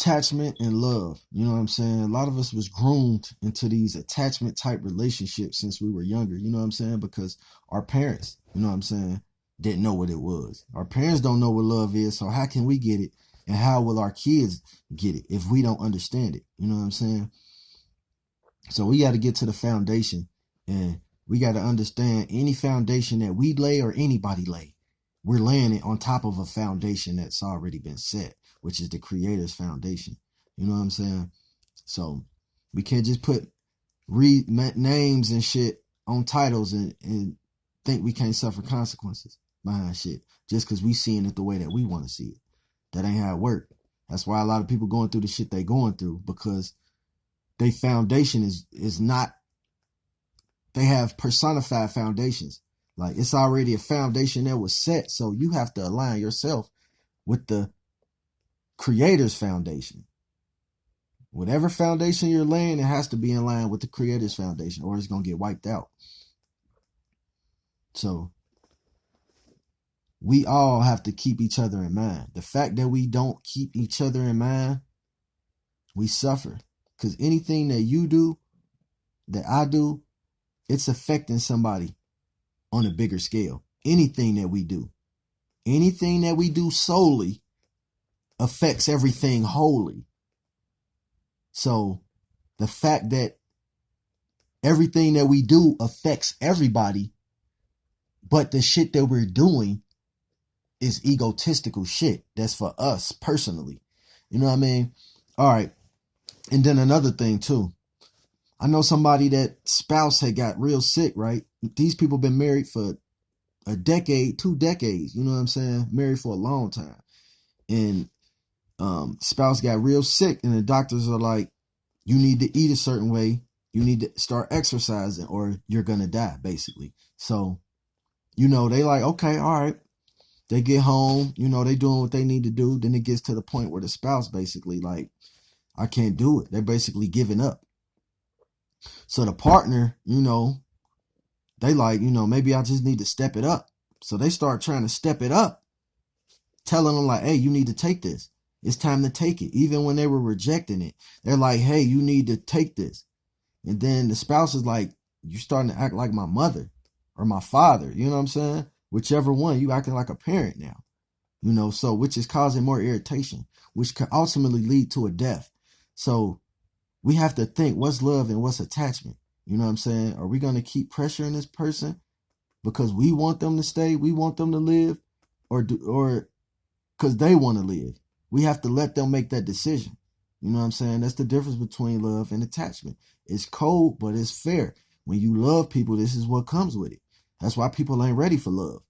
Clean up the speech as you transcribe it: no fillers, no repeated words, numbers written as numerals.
attachment and love. You know what I'm saying? A lot of us was groomed into these attachment type relationships since we were younger. You know what I'm saying? Because our parents, you know what I'm saying, didn't know what it was. Our parents don't know what love is. So how can we get it? And how will our kids get it if we don't understand it? You know what I'm saying? So we got to get to the foundation, and we got to understand any foundation that we lay or anybody lay, we're laying it on top of a foundation that's already been set, which is the Creator's foundation. You know what I'm saying? So we can't just put names and shit on titles and think we can't suffer consequences behind shit just because we seeing it the way that we want to see it. That ain't how it work. That's why a lot of people going through the shit they going through, because their foundation is not, they have personified foundations. Like, it's already a foundation that was set, so you have to align yourself with the Creator's foundation. Whatever foundation you're laying, it has to be in line with the Creator's foundation, or it's going to get wiped out. So we all have to keep each other in mind. The fact that we don't keep each other in mind, we suffer. Because anything that you do, that I do, it's affecting somebody on a bigger scale. Anything that we do solely affects everything wholly. So the fact that everything that we do affects everybody, but the shit that we're doing is egotistical shit. That's for us personally. You know what I mean? All right. And then another thing too. I know somebody that spouse had got real sick, right? These people been married for a decade, 2 decades. You know what I'm saying? Married for a long time. And spouse got real sick, and the doctors are like, you need to eat a certain way. You need to start exercising or you're going to die, basically. So, you know, they like, okay, all right. They get home, you know, they doing what they need to do. Then it gets to the point where the spouse basically like, I can't do it. They're basically giving up. So the partner, you know, they like, you know, maybe I just need to step it up. So they start trying to step it up, telling them like, hey, you need to take this. It's time to take it. Even when they were rejecting it, they're like, hey, you need to take this. And then the spouse is like, you're starting to act like my mother or my father. You know what I'm saying? Whichever one, you acting like a parent now. You know, so which is causing more irritation, which can ultimately lead to a death. So we have to think, what's love and what's attachment? You know what I'm saying? Are we going to keep pressuring this person because we want them to stay, we want them to live, or because they want to live? We have to let them make that decision. You know what I'm saying? That's the difference between love and attachment. It's cold, but it's fair. When you love people, this is what comes with it. That's why people ain't ready for love.